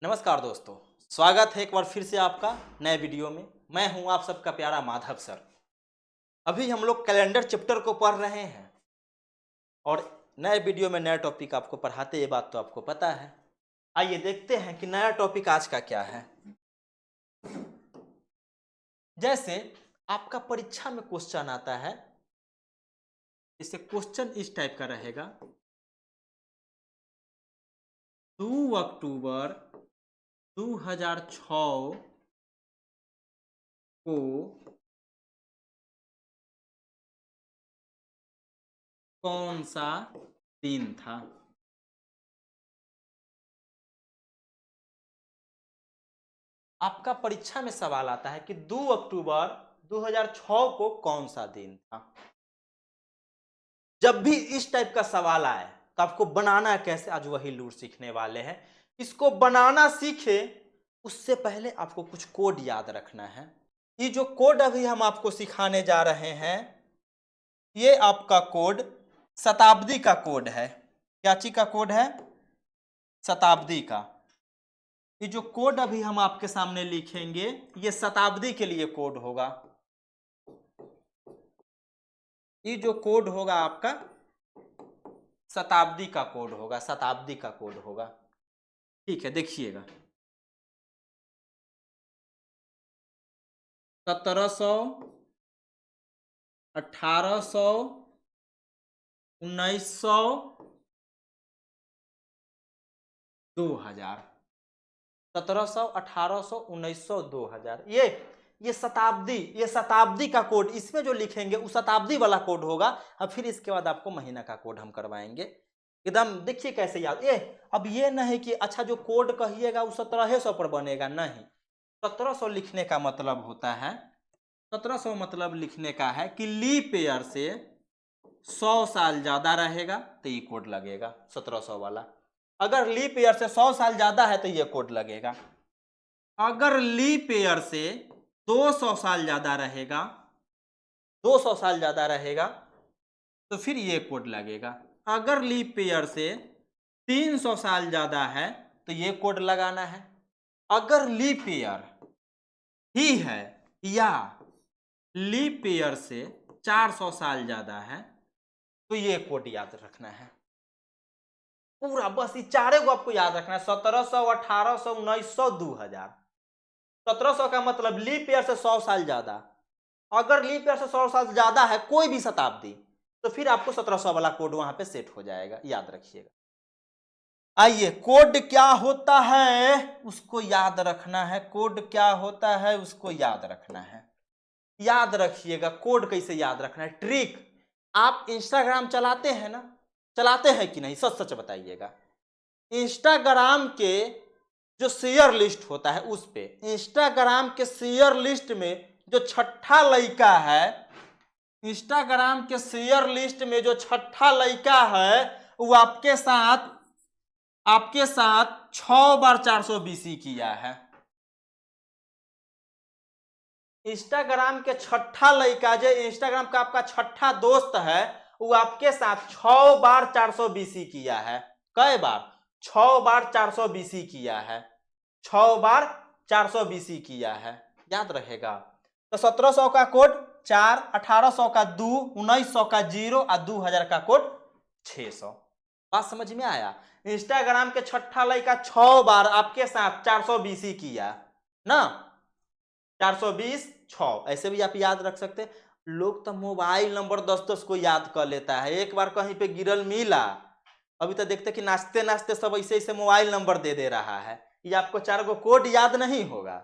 नमस्कार दोस्तों, स्वागत है एक बार फिर से आपका नए वीडियो में। मैं हूं आप सबका प्यारा माधव सर। अभी हम लोग कैलेंडर चैप्टर को पढ़ रहे हैं और नए वीडियो में नया टॉपिक आपको पढ़ाते, ये बात तो आपको पता है। आइए देखते हैं कि नया टॉपिक आज का क्या है। जैसे आपका परीक्षा में क्वेश्चन आता है, इससे क्वेश्चन इस टाइप का रहेगा। 2 अक्टूबर 2006 को कौन सा दिन था? आपका परीक्षा में सवाल आता है कि 2 अक्टूबर 2006 को कौन सा दिन था। जब भी इस टाइप का सवाल आए तो आपको बनाना कैसे, आज वही लूट सीखने वाले हैं। इसको बनाना सीखे उससे पहले आपको कुछ कोड याद रखना है। ये जो कोड अभी हम आपको सिखाने जा रहे हैं, ये आपका कोड शताब्दी का कोड है। क्या चीज का कोड है? शताब्दी का। ये जो कोड अभी हम आपके सामने लिखेंगे, ये शताब्दी के लिए कोड होगा। ये जो कोड होगा आपका शताब्दी का कोड होगा, शताब्दी का कोड होगा। ठीक है, देखिएगा। 1700, 1800, 1900, 2000। 1700, 1800, 1900, 2000। ये शताब्दी, ये शताब्दी का कोड इसमें जो लिखेंगे वो शताब्दी वाला कोड होगा। अब फिर इसके बाद आपको महीना का कोड हम करवाएंगे। एकदम देखिए कैसे याद। अब ये नहीं कि अच्छा जो कोड कहिएगा वो 1700 पर बनेगा, नहीं। 1700 लिखने का मतलब होता है, 1700 मतलब लिखने का है कि लीप ईयर से 100 साल ज्यादा रहेगा तो ये कोड लगेगा 1700 वाला। अगर लीप ईयर से 100 साल ज्यादा है तो ये कोड लगेगा। अगर लीप ईयर से 200 साल ज्यादा रहेगा, 200 साल ज्यादा रहेगा तो फिर ये कोड लगेगा। अगर लीप ईयर से 300 साल ज्यादा है तो ये कोड लगाना है। अगर लीप ईयर ही है या लीप ईयर से 400 साल ज्यादा है तो ये कोड याद रखना है पूरा। बस ये चारे को आपको याद रखना है। 1700, 1800, 1900, 2000। 1700 का मतलब लीप ईयर से 100 साल ज्यादा। अगर लीप ईयर से 100 साल ज्यादा है कोई भी शताब्दी, तो फिर आपको 1700 वाला कोड वहां पे सेट हो जाएगा, याद रखिएगा। आइए, कोड क्या होता है उसको याद रखना है। कोड क्या होता है उसको याद रखना है। याद रखिएगा कोड कैसे याद रखना है। ट्रिक, आप इंस्टाग्राम चलाते हैं ना? चलाते हैं कि नहीं, सच सच बताइएगा। इंस्टाग्राम के जो शेयर लिस्ट होता है उस पे, इंस्टाग्राम के शेयर लिस्ट में जो छठा लड़का है, इंस्टाग्राम के शेयर लिस्ट में जो छठा लड़का है वो आपके साथ 6 बार 420 किया है। इंस्टाग्राम के छठा लड़का जो इंस्टाग्राम का आपका छठा दोस्त है वो आपके साथ 6 बार 420 किया है। कई बार? 6 बार 420 किया है। 6 बार 420 किया है, याद रहेगा। तो 1700 का कोड 4, 1800 का 2, 1900 का 0 और 2000 का कोड 600। बात समझ में आया? इंस्टाग्राम के छठा लड़का 6 बार आपके साथ 420 किया ना, 420 6, ऐसे भी आप याद रख सकते हैं। लोग तो मोबाइल नंबर 10-10 को याद कर लेता है। एक बार कहीं पे गिरल मिला, अभी तो देखते कि नाचते नाचते सब ऐसे ऐसे मोबाइल नंबर दे दे रहा है। ये आपको 4 को कोड याद नहीं होगा,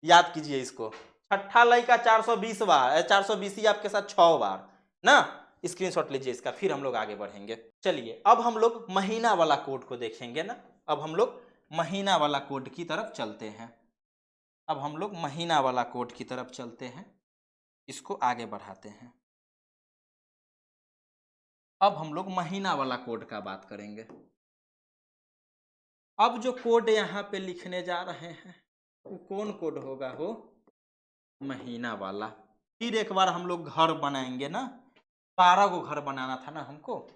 याद कीजिए इसको। छठा लड़का 420 बार, 420 आपके साथ 6 बार ना। स्क्रीनशॉट लीजिए इसका, फिर हम लोग आगे बढ़ेंगे। चलिए अब हम लोग महीना वाला कोड को देखेंगे ना। अब हम लोग महीना वाला कोड की तरफ चलते हैं। अब हम लोग महीना वाला कोड की तरफ चलते हैं, इसको आगे बढ़ाते हैं। अब हम लोग महीना वाला कोड का बात करेंगे। अब जो कोड यहाँ पे लिखने जा रहे हैं वो कौन कोड होगा? हो महीना वाला। फिर एक बार हम लोग घर बनाएंगे ना, 12 को घर बनाना था ना हमको।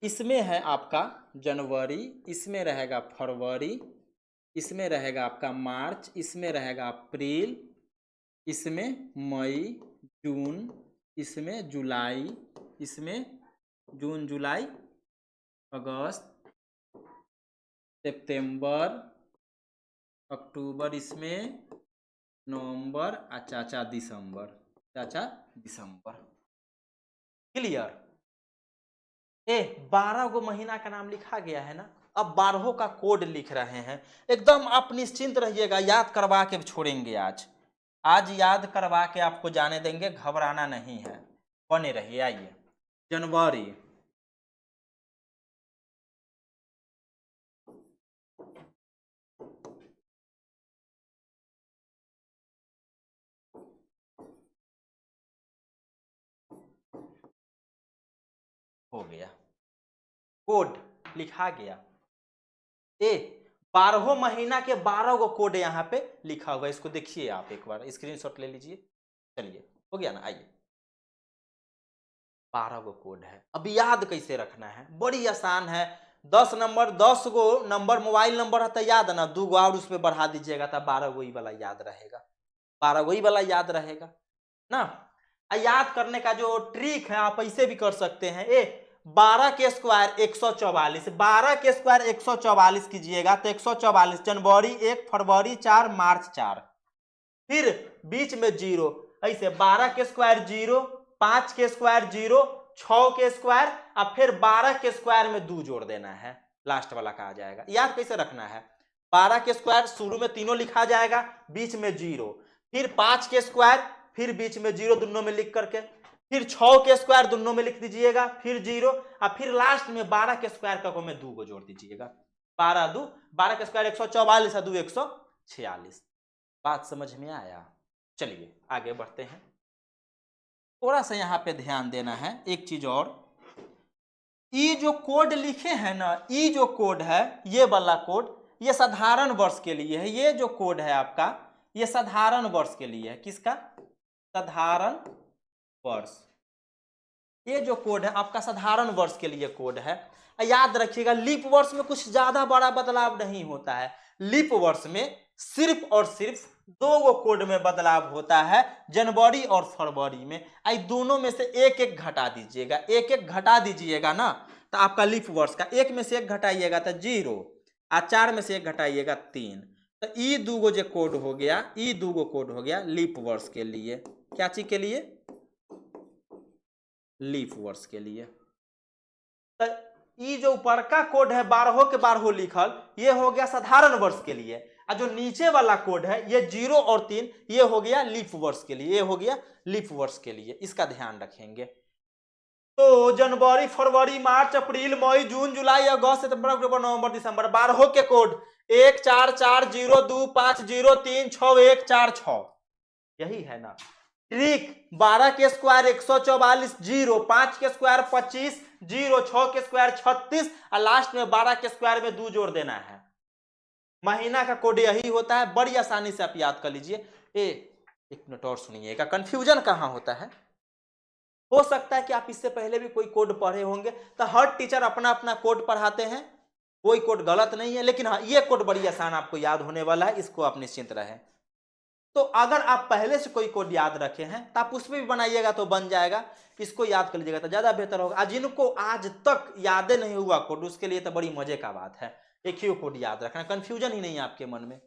इसमें है आपका जनवरी, इसमें रहेगा फरवरी, इसमें रहेगा आपका मार्च, इसमें रहेगा अप्रैल, इसमें मई, जून, इसमें जुलाई, इसमें जून जुलाई अगस्त, सितंबर, अक्टूबर, इसमें नवंबर, चाचा दिसंबर, चाचा दिसंबर। क्लियर। 12 गो महीना का नाम लिखा गया है ना, अब 12 का कोड लिख रहे हैं। एकदम आप निश्चिंत रहिएगा, याद करवा के छोड़ेंगे आज। आज याद करवा के आपको जाने देंगे, घबराना नहीं है, बने रहिए। आइए, जनवरी, हो गया, कोड लिखा गया। 12 महीना के 12 गो कोड यहाँ पे लिखा हुआ है, इसको देखिए आप एक बार स्क्रीनशॉट ले लीजिए। चलिए, हो गया ना। आइए, 12 गो कोड है। अब याद कैसे रखना है, बड़ी आसान है। 10 नंबर, 10 गो नंबर मोबाइल नंबर है तो याद है ना, 2 गो और उसमें बढ़ा दीजिएगा तो 12 गो ही वाला याद रहेगा, 12 गो ही वाला याद रहेगा ना। याद करने का जो ट्रिक है आप ऐसे भी कर सकते हैं। 12 के स्क्वायर 144, 12 के स्क्वायर 144 कीजिएगा तो 144, जनवरी 1, फरवरी 4, मार्च 4, फिर बीच में 0, ऐसे 12 के स्क्वायर 0, 5 के स्क्वायर 0, 6 के स्क्वायर, अब फिर 12 के स्क्वायर में 2 जोड़ देना है, लास्ट वाला कहा जाएगा। याद कैसे रखना है, 12 के स्क्वायर शुरू में तीनों लिखा जाएगा, बीच में 0, फिर 5 के स्क्वायर, फिर बीच में 0 दोनों में लिख करके, फिर 6 के स्क्वायर दोनों में लिख दीजिएगा, फिर 0, और फिर लास्ट में 12 के स्क्वायर का में 2 को जोड़ दीजिएगा। 12 के स्क्वायर 144 है, 2 146। बात समझ में आया। चलिए आगे बढ़ते हैं। थोड़ा सा यहाँ पे ध्यान देना है एक चीज और, ये जो कोड लिखे हैं ना, ये जो कोड है, ये वाला कोड, ये साधारण वर्ष के लिए है। ये जो कोड है आपका, ये साधारण वर्ष के लिए है। किसका? साधारण वर्ष। ये जो कोड है आपका साधारण वर्ष के लिए कोड है। याद रखिएगा, लीप वर्ष में कुछ ज्यादा बड़ा बदलाव नहीं होता है। लीप वर्ष में सिर्फ और सिर्फ 2 गो कोड में बदलाव होता है, जनवरी और फरवरी में। आई दोनों में से एक एक घटा दीजिएगा, एक एक घटा दीजिएगा ना, तो आपका लीप वर्ष का 1 में से 1 घटाइएगा तो 0, और 4 में से 1 घटाइएगा 3, तो ई 2 गो जो कोड हो गया, ई 2 गो कोड हो गया लीप वर्ष के लिए। क्या चीज के लिए? लीप वर्ष के लिए। तो ये जो ऊपर का कोड है 12 के 12 लिखल, ये हो गया साधारण वर्ष के लिए, और जो नीचे वाला कोड है ये 0 और 3, ये हो गया लीप वर्ष के लिए, ये हो गया लीप वर्ष के लिए। इसका ध्यान रखेंगे। तो जनवरी, फरवरी, मार्च, अप्रैल, मई, जून, जुलाई, अगस्त, सितंबर, अक्टूबर, नवंबर, दिसंबर, 12 के कोड 1 4 4 0 2 5 0 3 6 1 4 6। यही है ना ट्रिक। 12 के स्क्वायर 144, 0, 5 के स्क्वायर 25, 0, 6 के स्क्वायर 36, और लास्ट में 12 के स्क्वायर में 2 जोड़ देना है। महीना का कोड यही होता है, बड़ी आसानी से आप याद कर लीजिए। एक मिनट और सुनिएगा, कंफ्यूजन कहां होता है। हो सकता है कि आप इससे पहले भी कोई कोड पढ़े होंगे, तो हर टीचर अपना अपना कोड पढ़ाते हैं, कोई कोड गलत नहीं है, लेकिन हाँ, ये कोड बड़ी आसान आपको याद होने वाला है, इसको आप निश्चिंत रहें। तो अगर आप पहले से कोई कोड याद रखे हैं तो आप उसमें भी बनाइएगा तो बन जाएगा, इसको याद कर लीजिएगा तो ज्यादा बेहतर होगा। आज जिनको आज तक याद नहीं हुआ कोड, उसके लिए तो बड़ी मजे का बात है, एक ही कोड याद रखना, कंफ्यूजन ही नहीं है आपके मन में।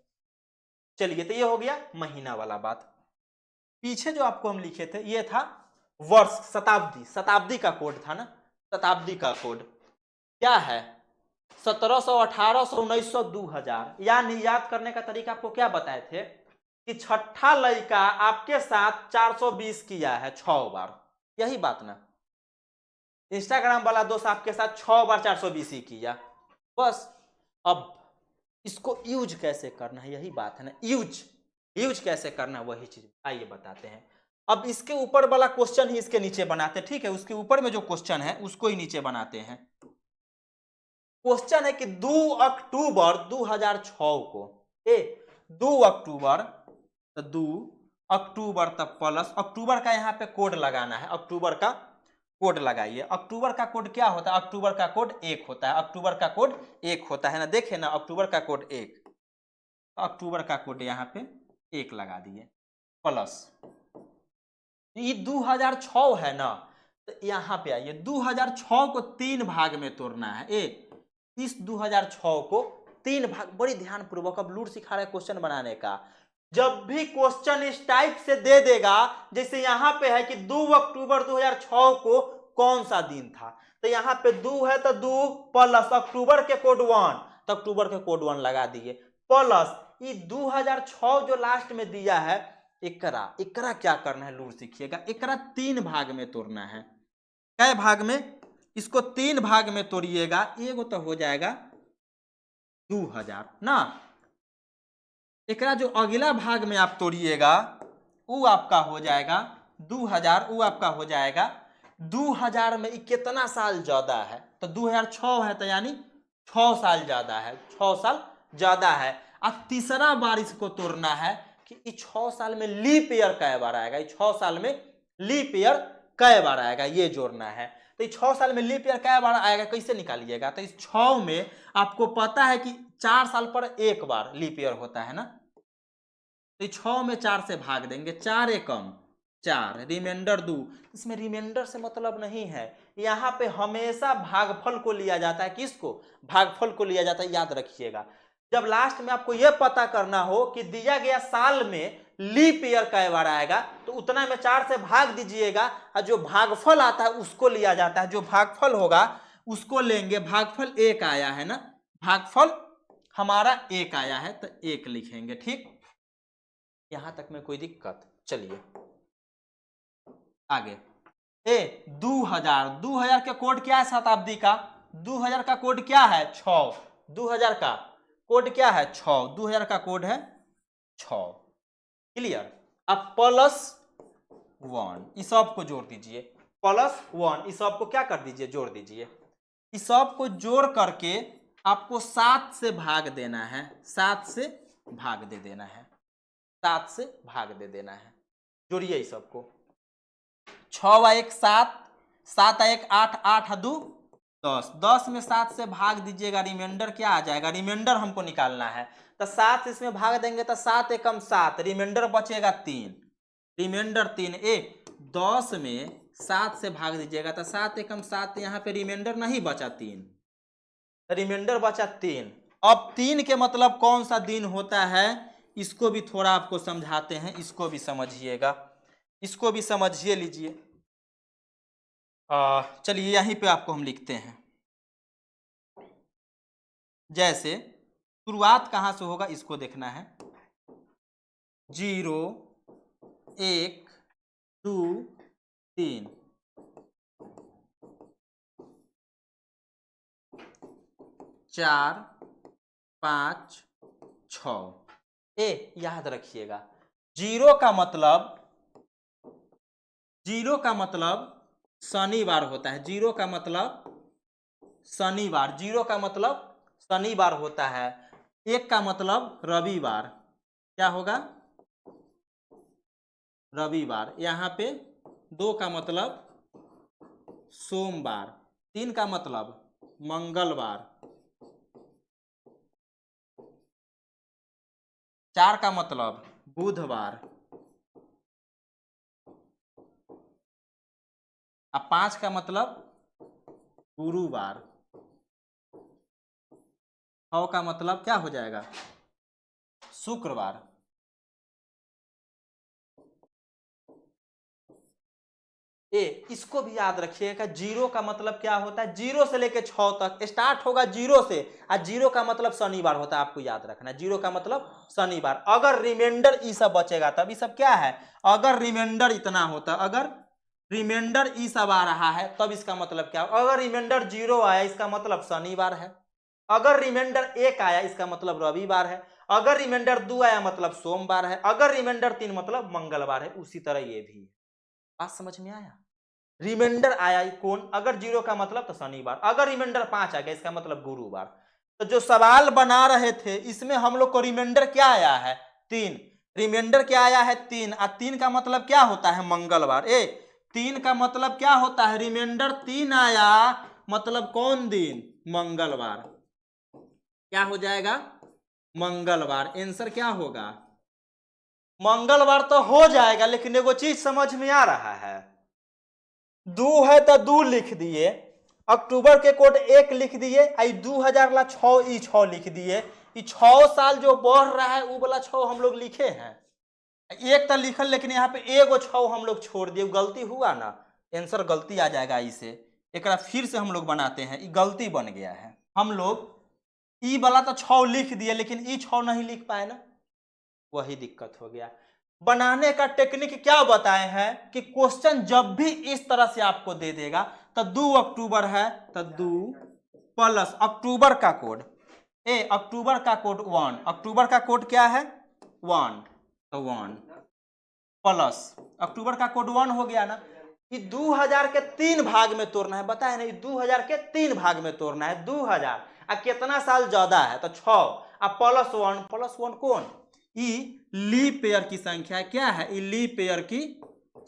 चलिए, तो ये हो गया महीना वाला बात। पीछे जो आपको हम लिखे थे ये था वर्ष, शताब्दी, शताब्दी का कोड था ना, शताब्दी का कोड क्या है? 1700, 1800, 1900, 2000। यानी याद करने का तरीका आपको क्या बताए थे कि छठा लड़का आपके साथ 420 किया है 6 बार, यही बात ना। इंस्टाग्राम वाला दोस्त आपके साथ 6 बार 420 ही किया, बस। अब इसको यूज कैसे करना है, यही बात है ना, यूज कैसे करना है, वही चीज आइए बताते हैं। अब इसके ऊपर वाला क्वेश्चन ही इसके नीचे बनाते हैं, ठीक है? उसके ऊपर में जो क्वेश्चन है उसको ही नीचे बनाते हैं। क्वेश्चन है कि 2 अक्टूबर 2006 को, 2 अक्टूबर, तो 2 अक्टूबर तब प्लस, अक्टूबर का यहाँ पे कोड लगाना है, अक्टूबर का कोड लगाइए। अक्टूबर का कोड क्या होता है? अक्टूबर का कोड 1 होता है, अक्टूबर का कोड 1 होता है ना, देखे ना, अक्टूबर का कोड 1। अक्टूबर का कोड यहाँ पे 1 लगा दिए, प्लस ये 2006 है ना, तो यहाँ पे आइए 2006 को 3 भाग में तोड़ना है। इस 2006 को 3 भाग, बड़ी ध्यान पूर्वक, अब लूट सिखा रहे क्वेश्चन बनाने का। जब भी क्वेश्चन इस टाइप से दे देगा, जैसे यहाँ पे है कि 2 अक्टूबर 2006 को कौन सा दिन था, तो यहाँ पे 2 है तो 2 प्लस अक्टूबर के कोड 1, तो अक्टूबर के कोड 1 लगा दिए, प्लस ये 2006 जो लास्ट में दिया है एकरा। एकरा क्या करना है लूट सीखिएगा, एकरा 3 भाग में तोड़ना है। कै भाग में? इसको 3 भाग में तोड़िएगा, एगो तो हो जाएगा 2000 ना। एकरा जो अगला भाग में आप तोड़िएगा वो आपका हो जाएगा 2000, वो आपका हो जाएगा 2000 में कितना साल ज्यादा है, तो 2006 है तो यानी 6 साल ज्यादा है, 6 साल ज्यादा है। अब तीसरा बार इसको तोड़ना है कि 6 साल में लीप ईयर कै बार आएगा, 6 साल में लीप ईयर कै बार आएगा, ये जोड़ना है। तो 6 साल में लीप ईयर कै बार आएगा, कैसे निकालिएगा, तो इस 6 में आपको पता है कि 4 साल पर एक बार लीप ईयर होता है ना, तो 6 में 4 से भाग देंगे, 4 एकम 4, रिमाइंडर 2। इसमें रिमाइंडर से मतलब नहीं है, यहाँ पे हमेशा भागफल को लिया जाता है। किसको? भागफल को लिया जाता है, याद रखिएगा। जब लास्ट में आपको यह पता करना हो कि दिया गया साल में लीप ईयर कै बार आएगा, तो उतना में 4 से भाग दीजिएगा, और जो भागफल आता है उसको लिया जाता है, जो भागफल होगा उसको लेंगे। भागफल 1 आया है ना, भागफल हमारा 1 आया है तो 1 लिखेंगे। ठीक, यहां तक में कोई दिक्कत? चलिए आगे। 2000 का कोड क्या है शताब्दी का? 2000 का कोड क्या है? 6। 2000 का कोड क्या है? 6। 2000 का कोड है 6। क्लियर? अब प्लस 1 इस सब को जोड़ दीजिए, प्लस 1 इस सब को क्या कर दीजिए? जोड़ दीजिए। इस सब को जोड़ करके आपको 7 से भाग देना है, 7 से भाग दे देना है, 7 से भाग दे देना है। जोड़िए इस सबको, 6 व 1 7, 7 1 8, 8 2 10, 10 में 7 से भाग दीजिएगा, रिमाइंडर क्या आ जाएगा? रिमाइंडर हमको निकालना है, तो 7 इसमें भाग देंगे तो 7 एकम 7, रिमाइंडर बचेगा 3, रिमाइंडर 3। 10 में 7 से भाग दीजिएगा तो 7 एकम 7, यहाँ पे रिमाइंडर नहीं बचा 3, रिमाइंडर बचा 3। अब 3 के मतलब कौन सा दिन होता है, इसको भी थोड़ा आपको समझाते हैं, इसको भी समझिएगा, इसको भी समझिए लीजिए। चलिए यहीं पे आपको हम लिखते हैं। जैसे शुरुआत कहां से होगा इसको देखना है, 0 1 2 3, 4 5 6। याद रखिएगा, 0 का मतलब शनिवार होता है, 0 का मतलब शनिवार, 0 का मतलब शनिवार होता है। 1 का मतलब रविवार, क्या होगा? रविवार। यहाँ पे 2 का मतलब सोमवार, 3 का मतलब मंगलवार, 4 का मतलब बुधवार, और 5 का मतलब गुरुवार, 6 का मतलब क्या हो जाएगा? शुक्रवार। इसको भी याद रखिएगा, 0 का मतलब क्या होता है? 0 से लेके 6 तक स्टार्ट होगा 0 से, और 0 का मतलब शनिवार होता है, आपको याद रखना है, 0 का मतलब शनिवार। अगर रिमाइंडर ई सब बचेगा तब, ये सब क्या है? अगर रिमाइंडर इतना होता, अगर रिमाइंडर ई सब आ रहा है तब इसका मतलब क्या? अगर रिमाइंडर 0 आया इसका मतलब शनिवार है, अगर रिमाइंडर 1 आया इसका मतलब रविवार है, अगर रिमाइंडर 2 आया मतलब सोमवार है, अगर रिमाइंडर 3 मतलब मंगलवार है। उसी तरह ये भी है। बात समझ में आया? रिमाइंडर आया कौन? अगर 0 का मतलब तो शनिवार, अगर रिमाइंडर 5 आ गया इसका मतलब गुरुवार। तो जो सवाल बना रहे थे इसमें हम लोग को रिमाइंडर क्या आया है? 3। रिमाइंडर क्या आया है? 3। और 3 का मतलब क्या होता है? मंगलवार। 3 का मतलब क्या होता है? रिमाइंडर 3 आया मतलब कौन दिन? मंगलवार। क्या हो जाएगा? मंगलवार। आंसर क्या होगा? मंगलवार तो हो जाएगा, लेकिन एगो चीज समझ में आ रहा है, दू है तो दू लिख दिए, अक्टूबर के कोड 1 लिख दिए, आई 2000 ला 6 ई 6 लिख दिए। ई 6 साल जो बढ़ रहा है वो वाला 6 हम लोग लिखे हैं, एक तो लिखल, लेकिन यहाँ पे एगो 6 हम लोग छोड़ दिए, गलती हुआ ना, आंसर गलती आ जाएगा। इसे एक फिर से हम लोग बनाते हैं, ये गलती बन गया है। हम लोग ई वाला तो 6 लिख दिए, लेकिन ई 6 नहीं लिख पाए ना, वही दिक्कत हो गया। बनाने का टेक्निक क्या बताए हैं कि क्वेश्चन जब भी इस तरह से आपको दे देगा, तो 2 अक्टूबर है तो 2 प्लस अक्टूबर का कोड, अक्टूबर का कोड 1, अक्टूबर का कोड क्या है 1, तो 1 प्लस अक्टूबर का कोड 1 हो गया ना। ये 2000 के 3 भाग में तोड़ना है, बताए ना, 2000 के 3 भाग में तोड़ना है। 2000 कितना साल ज्यादा है तो 6, प्लस 1 कौन, ई लीप ईयर की संख्या क्या है, ई लीप ईयर की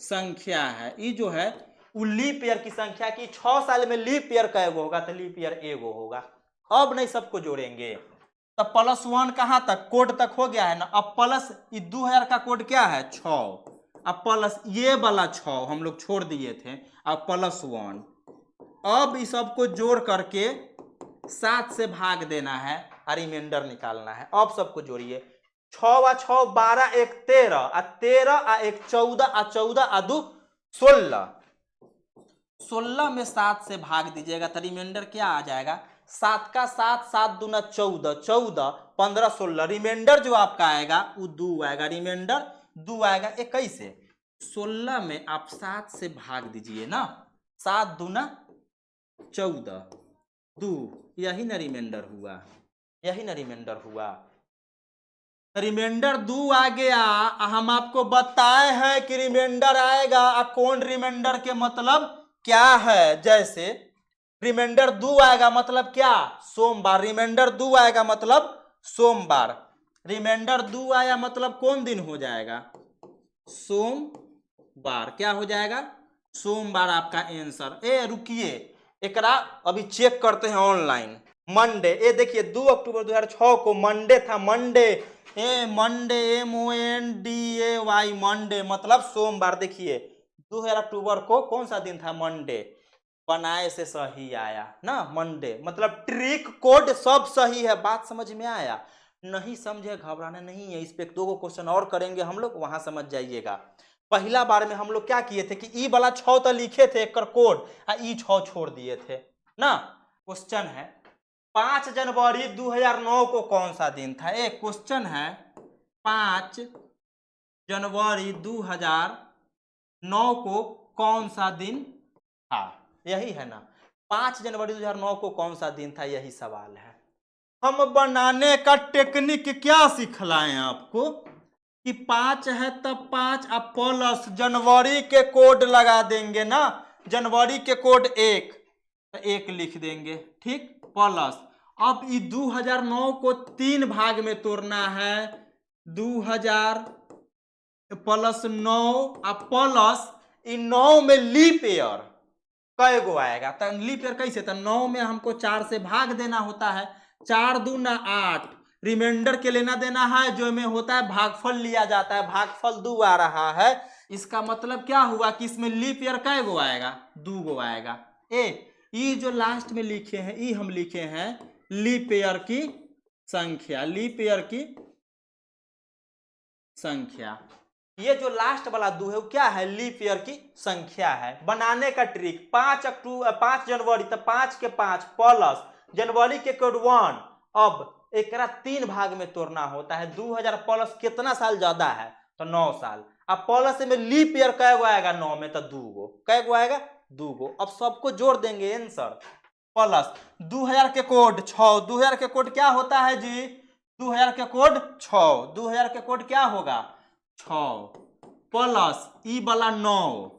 संख्या है। ई जो है वो लीप ईयर की संख्या की 6 साल में लीप ईयर का एगो होगा, तो लीप ईयर एगो होगा। अब नहीं सबको जोड़ेंगे, तो प्लस 1 कहां तक, कोड तक हो गया है ना। अब प्लस 2000 का कोड क्या है 6, अब प्लस ये वाला 6 हम लोग छोड़ दिए थे, अब प्लस 1। अब इस सबको जोड़ करके 7 से भाग देना है और रिमाइंडर निकालना है। अब सबको जोड़िए, 6 व 6 12 1 13 आ 13 आ 1 14 आ 14 आ 2 16, 16 में 7 से भाग दीजिएगा तो रिमाइंडर क्या आ जाएगा, 7 का 7, 7 दूना 14, 14 15 16, रिमाइंडर जो आपका आएगा वो 2 आएगा, रिमाइंडर 2 आएगा। 21 से 16 में आप 7 से भाग दीजिए ना, 7 दूना 14 2, यही ना रिमाइंडर हुआ, यही ना रिमाइंडर हुआ। रिमाइंडर 2 आ गया। हम आपको बताए हैं कि रिमाइंडर आएगा, कौन रिमाइंडर के मतलब क्या है। जैसे रिमाइंडर 2 आएगा मतलब क्या, सोमवार, रिमाइंडर 2 आएगा मतलब सोमवार, रिमाइंडर 2 आया मतलब कौन दिन हो जाएगा, सोमवार। क्या हो जाएगा, सोमवार आपका आंसर। रुकिए, एकरा अभी चेक करते हैं ऑनलाइन। मंडे, देखिए 2 अक्टूबर 2006 को मंडे था, मंडे, मंडे MONDAY, मंडे मतलब सोमवार। देखिए 2000 अक्टूबर को कौन सा दिन था, मंडे, बनाए से सही आया ना, मंडे मतलब ट्रिक कोड सब सही है। बात समझ में आया, नहीं समझे घबराना नहीं है, इस पे 2 क्वेश्चन और करेंगे हम लोग, वहां समझ जाइएगा। पहला बार में हम लोग क्या किए थे कि ई वाला 6 तो लिखे थे एक कोड, ई 6 छोड़ दिए थे ना। क्वेश्चन है 5 जनवरी 2009 को कौन सा दिन था, एक क्वेश्चन है 5 जनवरी 2009 को कौन सा दिन था, यही है ना, 5 जनवरी 2009 को कौन सा दिन था, यही सवाल है। हम बनाने का टेक्निक क्या सिखलाएं आपको कि 5 है तब 5 अब प्लस जनवरी के कोड लगा देंगे ना, जनवरी के कोड 1 तो 1 लिख देंगे, ठीक, प्लस। अब ये 2009 को 3 भाग में तोड़ना है, 2000 प्लस 9 अब प्लस 9 में लीप ईयर कै गो आएगा, तो लीप ईयर कैसे, तो 9 में हमको 4 से भाग देना होता है, 4 दूना 8, रिमाइंडर के लेना देना है, जो में होता है भागफल लिया जाता है, भागफल 2 आ रहा है। इसका मतलब क्या हुआ कि इसमें लीप ईयर कै गो आएगा, 2 गो आएगा। ये जो लास्ट में लिखे हैं, ये हम लिखे हैं लीप ईयर की संख्या, लीप ईयर की संख्या। ये जो लास्ट वाला 2 है वो क्या है, लीप ईयर की संख्या है। बनाने का ट्रिक, 5 जनवरी तो 5 के 5 प्लस जनवरी के कोड 1, अब एकरा 3 भाग में तोड़ना होता है, 2000 प्लस कितना साल ज्यादा है तो 9 साल, अब प्लस में लीप ईयर कै गो आएगा, 9 में तो 2 गो, कै गो आएगा 2 गो। अब सबको जोड़ देंगे आंसर, प्लस 2000 के कोड 6, 2000 के कोड क्या होता है जी, 2000 के कोड 6, 2000 के कोड क्या होगा 6 प्लस ई वाला 9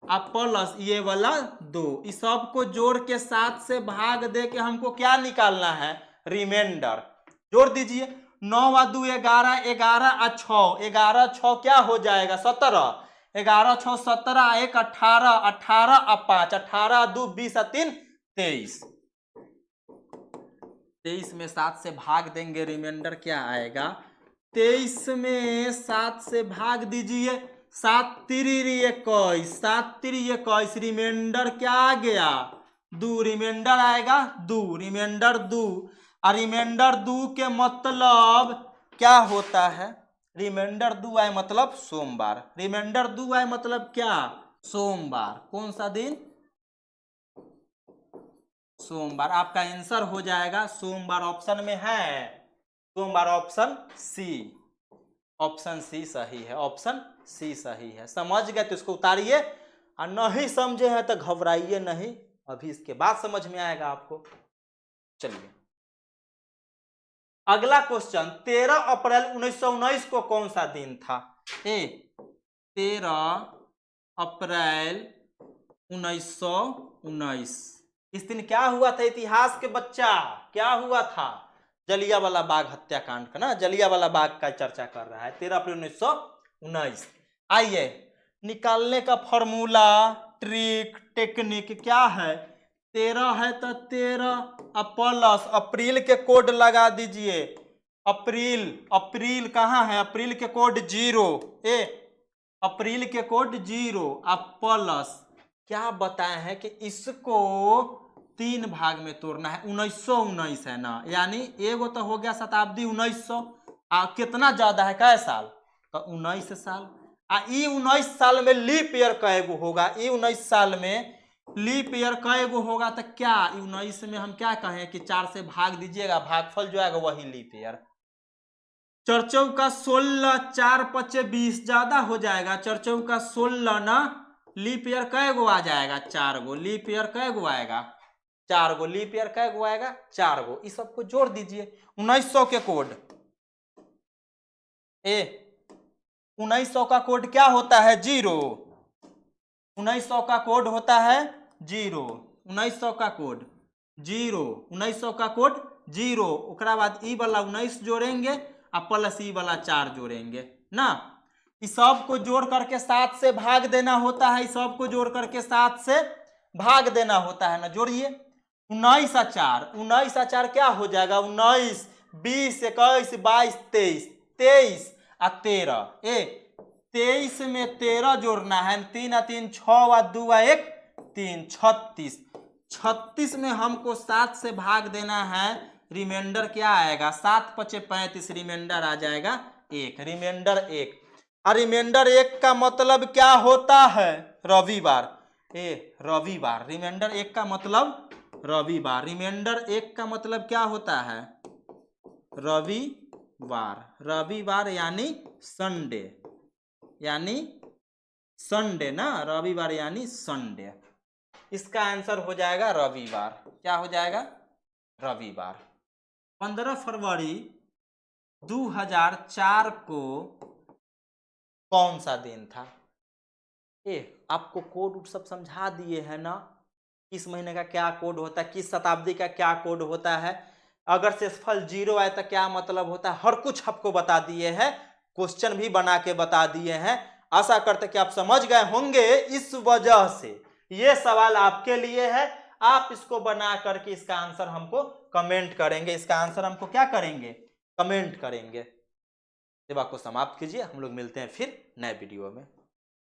अब प्लस ये वाला 2, इस सब को जोड़ के 7 से भाग दे के हमको क्या निकालना है, रिमाइंडर। जोड़ दीजिए, 9 व 2 11, 11 आ 6, 11 6 क्या हो जाएगा 17, 11 6 17, 1 18, 18 आ 5, 18 2 20 आ 3 23, 23 में 7 से भाग देंगे, रिमाइंडर क्या आएगा? 23 में 7 से भाग दीजिए, 7 तिरी 21, 7 तिरी 21, रिमाइंडर क्या आ गया? 2, रिमाइंडर आएगा 2, रिमाइंडर 2। और रिमाइंडर 2 के मतलब क्या होता है? रिमाइंडर 2 आए मतलब सोमवार, रिमाइंडर 2 आए मतलब क्या? सोमवार। कौन सा दिन? सोमवार। आपका आंसर हो जाएगा सोमवार, ऑप्शन में है सोमवार, ऑप्शन सी, ऑप्शन सी सही है, ऑप्शन सी सही है। समझ गए तो इसको उतारिए, और नहीं समझे हैं तो घबराइए नहीं, अभी इसके बाद समझ में आएगा आपको। चलिए अगला क्वेश्चन, 13 अप्रैल 1919 को कौन सा दिन था? ए 13 अप्रैल 1919, इस दिन क्या हुआ था? इतिहास के बच्चा, क्या हुआ था? जलियांवाला बाग हत्याकांड का ना, जलियांवाला बाग का चर्चा कर रहा है। 13 अप्रैल 1919। आइए निकालने का फॉर्मूला, ट्रिक, टेक्निक क्या है? 13 है तो 13 प्लस अप्रैल के कोड लगा दीजिए। अप्रैल, अप्रैल कहाँ है? अप्रैल के कोड 0, अप्रैल के कोड 0, अब प्लस क्या बताए हैं कि इसको 3 भाग में तोड़ना है। 1919 है ना, यानी एगो तो हो गया शताब्दी 1900, कितना ज्यादा है, कै साल? तो 19 साल। ई 19 साल में लीप ईयर कैगो होगा? ई 19 साल में लीप ईयर कैगो होगा? तो क्या 19 में हम क्या कहें कि 4 से भाग दीजिएगा, भागफल जो आएगा वही लीप ईयर। 4 का 16, 4 5 20, ज्यादा हो जाएगा। 4 का 16 ना, लीप ईयर कैगो आ जाएगा? 4 गो। लीप ईयर कैगो आएगा? 4 गो। लीप ईयर कैगो आएगा? 4 गो। इस सबको जोड़ दीजिए। 1900 के कोड, 1900 का कोड क्या होता है? 0। 1900 का कोड होता है 0। 1900 का कोड 0, 1900 का कोड 0। ओकरा बाद ई वाला 19 जोड़ेंगे और प्लस ई वाला 4 जोड़ेंगे ना। इस सब को जोड़ करके 7 से भाग देना होता है, इस सब को जोड़ करके 7 से भाग देना होता है ना। जोड़िए 19 और 4, 19 और 4 क्या हो जाएगा? 19, 20, 21, 22, 23, 23 और 13, 23 में 13 जोड़ना है, 3 और 3 6 और 2 और 1 3, 36। 36 में हमको 7 से भाग देना है, रिमाइंडर क्या आएगा? 7 5 35, रिमाइंडर आ जाएगा 1, रिमाइंडर 1। और रिमाइंडर 1 का मतलब क्या होता है? रविवार। रविवार, रिमाइंडर 1 का मतलब रविवार। रिमाइंडर 1 का मतलब क्या होता है? रविवार। रविवार यानी संडे, यानी संडे ना, रविवार यानी संडे। इसका आंसर हो जाएगा रविवार। क्या हो जाएगा? रविवार। 15 फरवरी 2004 को कौन सा दिन था? आपको कोड सब समझा दिए हैं ना, किस महीने का क्या कोड होता है, किस शताब्दी का क्या कोड होता है, अगर शेषफल 0 आए तो क्या मतलब होता है, हर कुछ आपको बता दिए हैं, क्वेश्चन भी बना के बता दिए हैं। आशा करते कि आप समझ गए होंगे। इस वजह से ये सवाल आपके लिए है, आप इसको बना करके इसका आंसर हमको कमेंट करेंगे। इसका आंसर हमको क्या करेंगे? कमेंट करेंगे। सेवा को समाप्त कीजिए, हम लोग मिलते हैं फिर नए वीडियो में।